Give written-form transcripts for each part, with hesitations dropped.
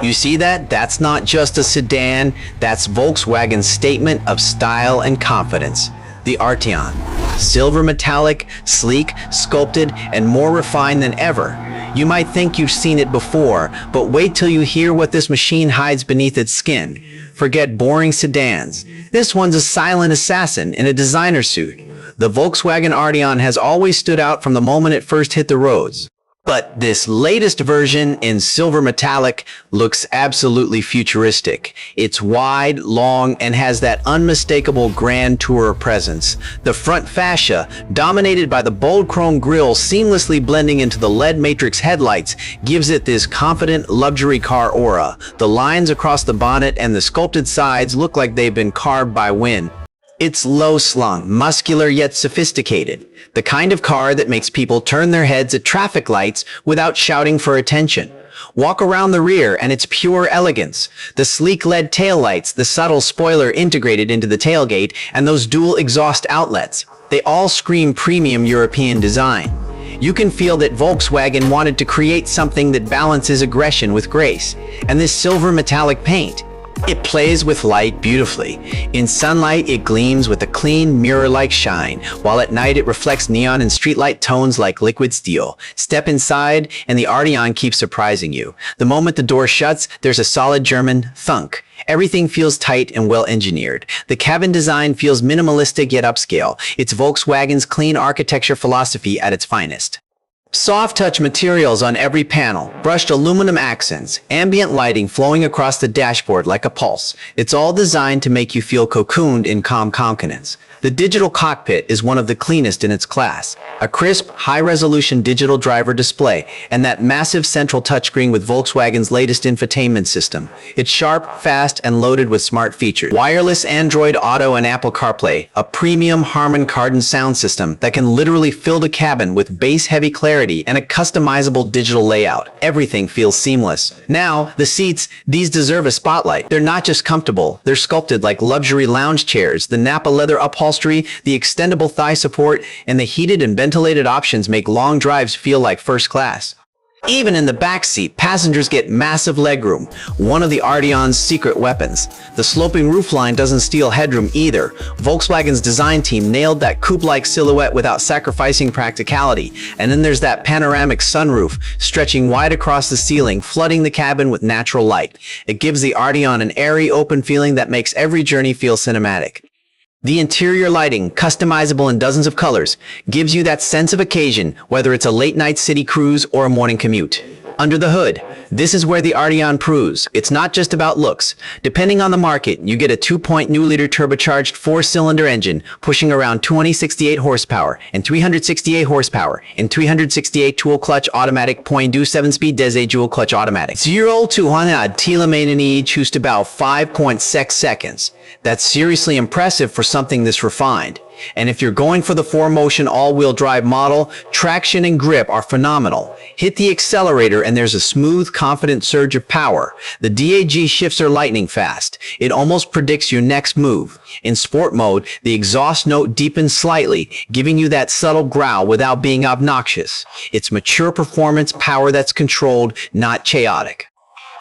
You see that? That's not just a sedan, that's Volkswagen's statement of style and confidence. The Arteon. Silver metallic, sleek, sculpted, and more refined than ever. You might think you've seen it before, but wait till you hear what this machine hides beneath its skin. Forget boring sedans. This one's a silent assassin in a designer suit. The Volkswagen Arteon has always stood out from the moment it first hit the roads. But this latest version in silver metallic looks absolutely futuristic. It's wide, long, and has that unmistakable grand tourer presence. The front fascia, dominated by the bold chrome grille seamlessly blending into the LED matrix headlights, gives it this confident luxury car aura. The lines across the bonnet and the sculpted sides look like they've been carved by wind. It's low-slung, muscular yet sophisticated. The kind of car that makes people turn their heads at traffic lights without shouting for attention. Walk around the rear and it's pure elegance. The sleek LED taillights, the subtle spoiler integrated into the tailgate, and those dual exhaust outlets. They all scream premium European design. You can feel that Volkswagen wanted to create something that balances aggression with grace. And this silver metallic paint, it plays with light beautifully. In sunlight, it gleams with a clean, mirror-like shine, while at night it reflects neon and streetlight tones like liquid steel. Step inside, and the Arteon keeps surprising you. The moment the door shuts, there's a solid German thunk. Everything feels tight and well-engineered. The cabin design feels minimalistic yet upscale. It's Volkswagen's clean architecture philosophy at its finest. Soft touch materials on every panel, brushed aluminum accents, ambient lighting flowing across the dashboard like a pulse. It's all designed to make you feel cocooned in calm confidence. The digital cockpit is one of the cleanest in its class. A crisp, high-resolution digital driver display, and that massive central touchscreen with Volkswagen's latest infotainment system. It's sharp, fast, and loaded with smart features. Wireless Android Auto and Apple CarPlay, a premium Harman Kardon sound system that can literally fill the cabin with bass-heavy clarity and a customizable digital layout. Everything feels seamless. Now, the seats, these deserve a spotlight. They're not just comfortable, they're sculpted like luxury lounge chairs. The Napa leather upholstery, the extendable thigh support, and the heated and ventilated options make long drives feel like first class. Even in the back seat, passengers get massive legroom, one of the Arteon's secret weapons. The sloping roofline doesn't steal headroom either. Volkswagen's design team nailed that coupe-like silhouette without sacrificing practicality. And then there's that panoramic sunroof, stretching wide across the ceiling, flooding the cabin with natural light. It gives the Arteon an airy, open feeling that makes every journey feel cinematic. The interior lighting, customizable in dozens of colors, gives you that sense of occasion, whether it's a late-night city cruise or a morning commute. Under the hood, this is where the Arteon proves it's not just about looks. Depending on the market, you get a 2.2-liter turbocharged 4-cylinder engine pushing around 268 horsepower and 368 horsepower and 368 dual-clutch automatic 0.27-speed diesel dual-clutch automatic. 0 to 100 kilometers just about 5.6 seconds. That's seriously impressive for something this refined. And if you're going for the 4Motion all-wheel drive model, traction and grip are phenomenal. Hit the accelerator and there's a smooth, confident surge of power. The DAG shifts are lightning fast. It almost predicts your next move. In sport mode, the exhaust note deepens slightly, giving you that subtle growl without being obnoxious. It's mature performance power that's controlled, not chaotic.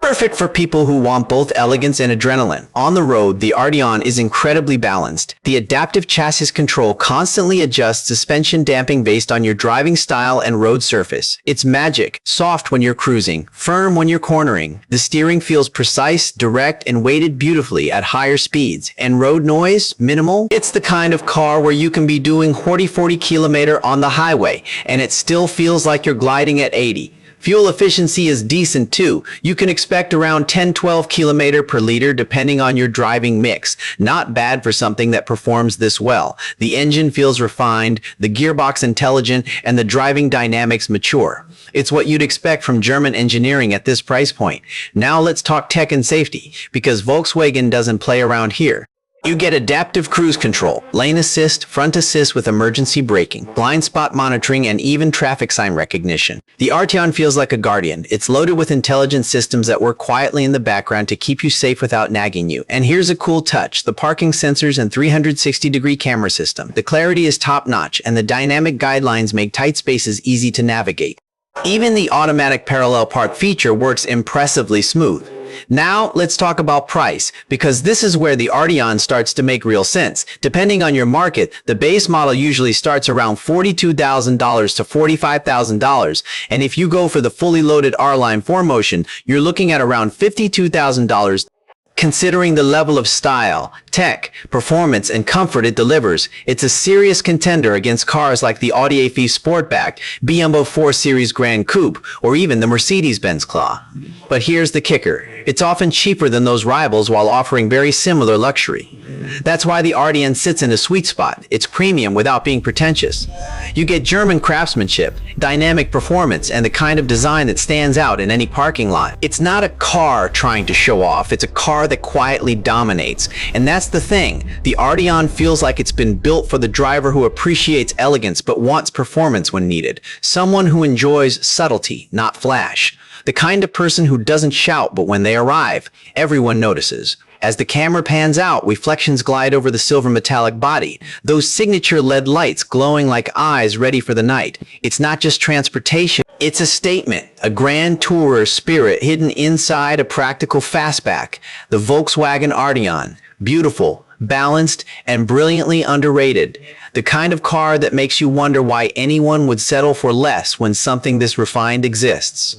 Perfect for people who want both elegance and adrenaline. On the road, the Arteon is incredibly balanced. The adaptive chassis control constantly adjusts suspension damping based on your driving style and road surface. It's magic, soft when you're cruising, firm when you're cornering. The steering feels precise, direct, and weighted beautifully at higher speeds. And road noise, minimal. It's the kind of car where you can be doing 40 kilometers on the highway, and it still feels like you're gliding at 80. Fuel efficiency is decent too. You can expect around 10-12 kilometers per liter depending on your driving mix. Not bad for something that performs this well. The engine feels refined, the gearbox intelligent, and the driving dynamics mature. It's what you'd expect from German engineering at this price point. Now let's talk tech and safety, because Volkswagen doesn't play around here. You get adaptive cruise control, lane assist, front assist with emergency braking, blind spot monitoring, and even traffic sign recognition. The Arteon feels like a guardian. It's loaded with intelligent systems that work quietly in the background to keep you safe without nagging you. And here's a cool touch, the parking sensors and 360-degree camera system. The clarity is top-notch, and the dynamic guidelines make tight spaces easy to navigate. Even the automatic parallel park feature works impressively smooth. Now, let's talk about price, because this is where the Arteon starts to make real sense. Depending on your market, the base model usually starts around $42,000 to $45,000, and if you go for the fully loaded R-Line 4Motion, you're looking at around $52,000. Considering the level of style, tech, performance, and comfort it delivers, it's a serious contender against cars like the Audi A4 Sportback, BMW 4 Series Grand Coupe, or even the Mercedes-Benz Claw. But here's the kicker. It's often cheaper than those rivals while offering very similar luxury. That's why the Arteon sits in a sweet spot. It's premium without being pretentious. You get German craftsmanship, dynamic performance, and the kind of design that stands out in any parking lot. It's not a car trying to show off, it's a car that quietly dominates. And that's the thing. The Arteon feels like it's been built for the driver who appreciates elegance but wants performance when needed. Someone who enjoys subtlety, not flash. The kind of person who doesn't shout, but when they arrive, everyone notices. As the camera pans out, reflections glide over the silver metallic body, those signature LED lights glowing like eyes ready for the night. It's not just transportation, it's a statement, a grand tourer spirit hidden inside a practical fastback, the Volkswagen Arteon. Beautiful, balanced, and brilliantly underrated. The kind of car that makes you wonder why anyone would settle for less when something this refined exists.